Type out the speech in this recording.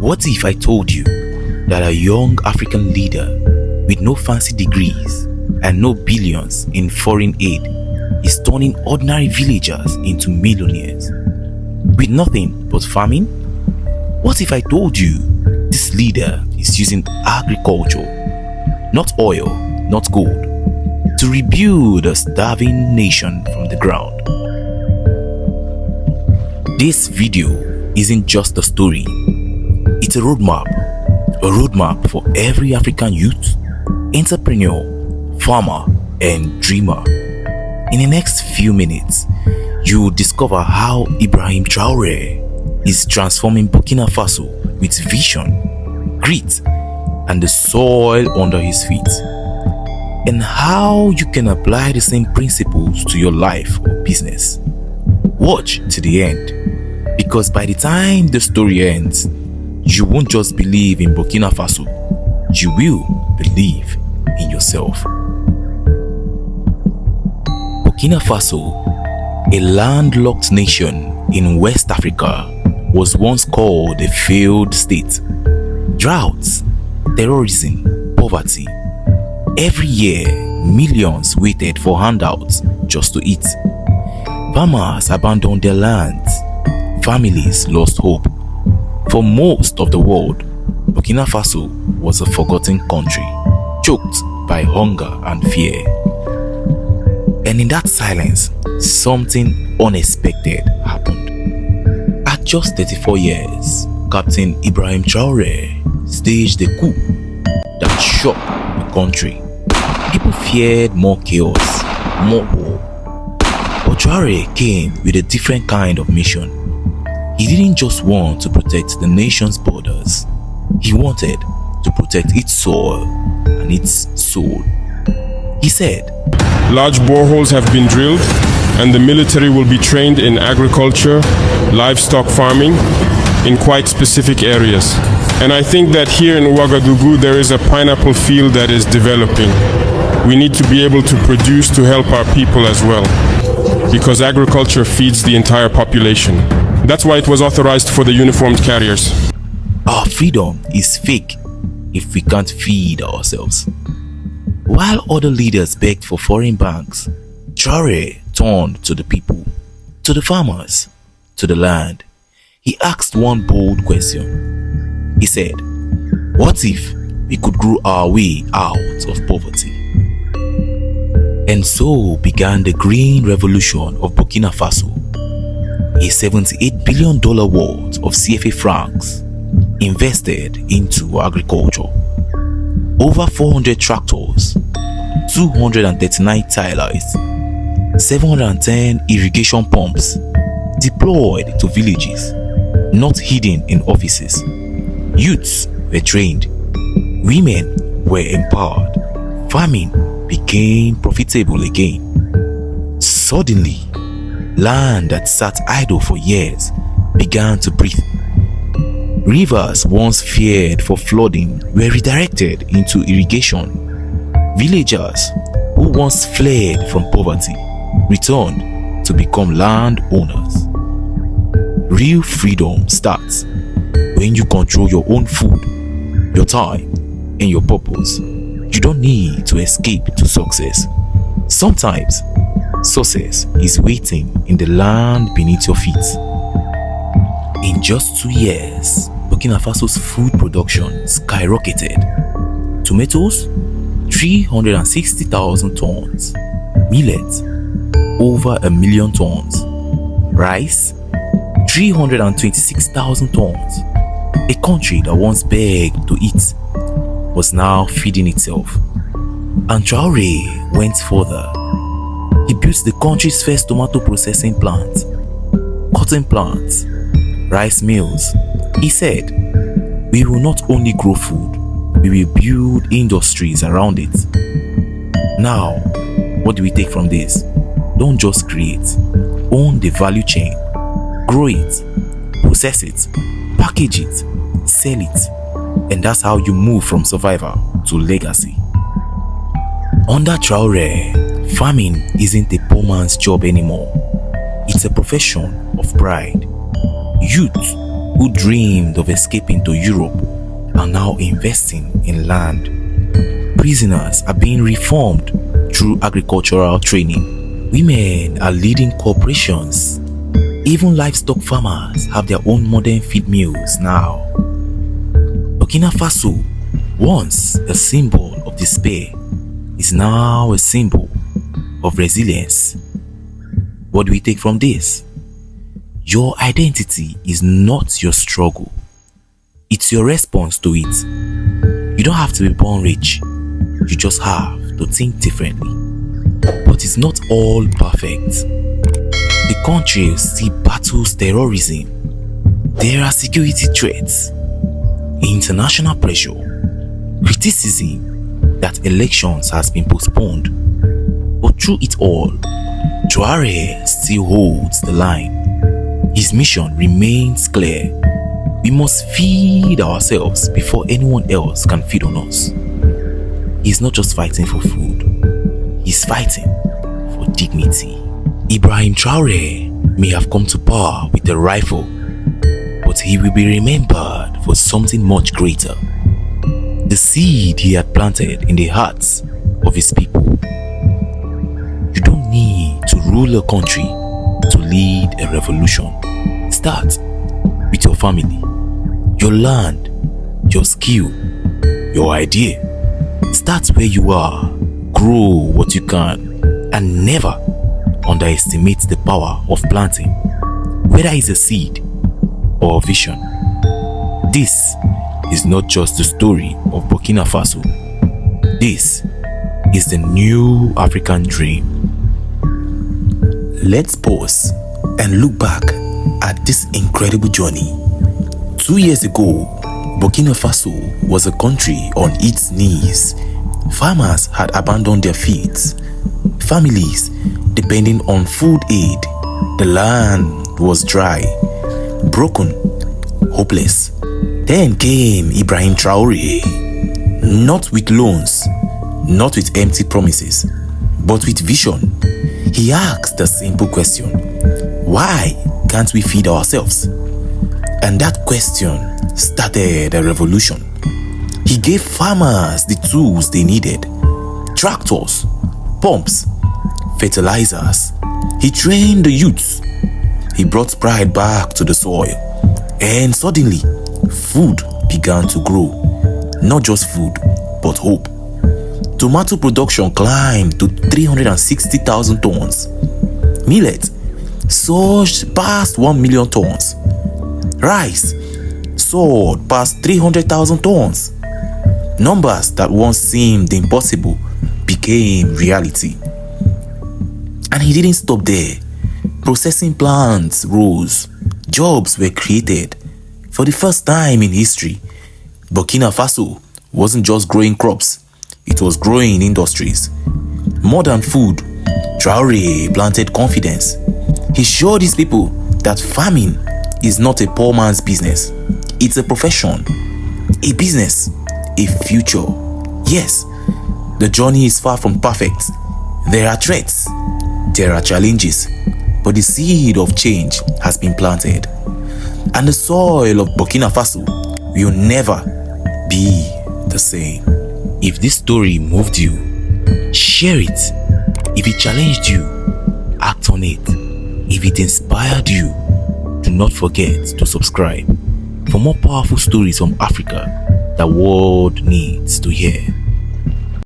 What if I told you that a young African leader with no fancy degrees and no billions in foreign aid is turning ordinary villagers into millionaires with nothing but farming? What if I told you this leader is using agriculture, not oil, not gold, to rebuild a starving nation from the ground? This video isn't just a story, it's a roadmap for every African youth, entrepreneur, farmer, and dreamer. In the next few minutes, you will discover how Ibrahim Traoré is transforming Burkina Faso with vision, grit, and the soil under his feet, and how you can apply the same principles to your life or business. Watch to the end, because by the time the story ends, you won't just believe in Burkina Faso, you will believe in yourself. Burkina Faso, a landlocked nation in West Africa, was once called a failed state. Droughts, terrorism, poverty. Every year, millions waited for handouts just to eat. Farmers abandoned their lands. Families lost hope. For most of the world, Burkina Faso was a forgotten country, choked by hunger and fear. And in that silence, something unexpected happened. At just 34 years, Captain Ibrahim Traoré staged a coup that shocked the country. People feared more chaos, more war. But Traoré came with a different kind of mission. He didn't just want to protect the nation's borders. He wanted to protect its soil and its soul. He said, "Large boreholes have been drilled, and the military will be trained in agriculture, livestock farming, in quite specific areas. And I think that here in Ouagadougou there is a pineapple field that is developing. We need to be able to produce to help our people as well, because agriculture feeds the entire population. That's why it was authorized for the uniformed carriers." Our freedom is fake if we can't feed ourselves. While other leaders begged for foreign banks, Traoré turned to the people, to the farmers, to the land. He asked one bold question. He said, "What if we could grow our way out of poverty?" And so began the Green Revolution of Burkina Faso, a $78 billion worth of CFA francs invested into agriculture. Over 400 tractors, 239 tillers, 710 irrigation pumps deployed to villages, not hidden in offices. Youths were trained, women were empowered, farming became profitable again. Suddenly, land that sat idle for years began to breathe. Rivers once feared for flooding were redirected into irrigation. Villagers who once fled from poverty returned to become landowners. Real freedom starts when you control your own food, your time, and your purpose. You don't need to escape to success. Sometimes, success is waiting in the land beneath your feet. In just 2 years, Burkina Faso's food production skyrocketed. Tomatoes, 360,000 tons. Millet, over 1 million tons. Rice, 326,000 tons. A country that once begged to eat was now feeding itself. And Traoré went further. He built the country's first tomato processing plant, cotton plants, rice mills. He said, "We will not only grow food, we will build industries around it." Now, what do we take from this? Don't just create. Own the value chain. Grow it, process it, package it, sell it. And that's how you move from survival to legacy. Under Traoré, farming isn't a poor man's job anymore. It's a profession of pride. Youth who dreamed of escaping to Europe are now investing in land. Prisoners are being reformed through agricultural training. Women are leading corporations. Even livestock farmers have their own modern feed mills now. Burkina Faso, once a symbol of despair, is now a symbol of resilience. What do we take from this? Your identity is not your struggle. It's your response to it. You don't have to be born rich. You just have to think differently. But it's not all perfect. The country still battles terrorism. There are security threats, international pressure, criticism that elections has been postponed. But through it all, Traoré still holds the line. His mission remains clear. We must feed ourselves before anyone else can feed on us. He's not just fighting for food, he's fighting for dignity. Ibrahim Traoré may have come to power with a rifle, but he will be remembered for something much greater. The seed he had planted in the hearts of his people. You don't need to rule a country to lead a revolution. Start with your family, your land, your skill, your idea. Start where you are, grow what you can, and never underestimate the power of planting, whether it's a seed or a vision. This is not just the story of Burkina Faso. This is the new African dream. Let's pause and look back at this incredible journey. 2 years ago, Burkina Faso was a country on its knees. Farmers had abandoned their fields. Families depending on food aid. The land was dry, broken, hopeless. Then came Ibrahim Traoré, not with loans, not with empty promises, but with vision. He asked a simple question: why can't we feed ourselves? And that question started a revolution. He gave farmers the tools they needed: tractors, pumps, fertilizers. He trained the youths. He brought pride back to the soil. And suddenly, food began to grow. Not just food, but hope. Tomato production climbed to 360,000 tons. Millet surged past 1 million tons. Rice soared past 300,000 tons. Numbers that once seemed impossible became reality. And he didn't stop there. Processing plants rose. Jobs were created. For the first time in history, Burkina Faso wasn't just growing crops, it was growing industries. More than food, Traoré planted confidence. He showed his people that farming is not a poor man's business. It's a profession, a business, a future. Yes, the journey is far from perfect. There are threats, there are challenges, but the seed of change has been planted. And the soil of Burkina Faso will never be the same. If this story moved you, share it. If it challenged you, act on it. If it inspired you, do not forget to subscribe for more powerful stories from Africa the world needs to hear.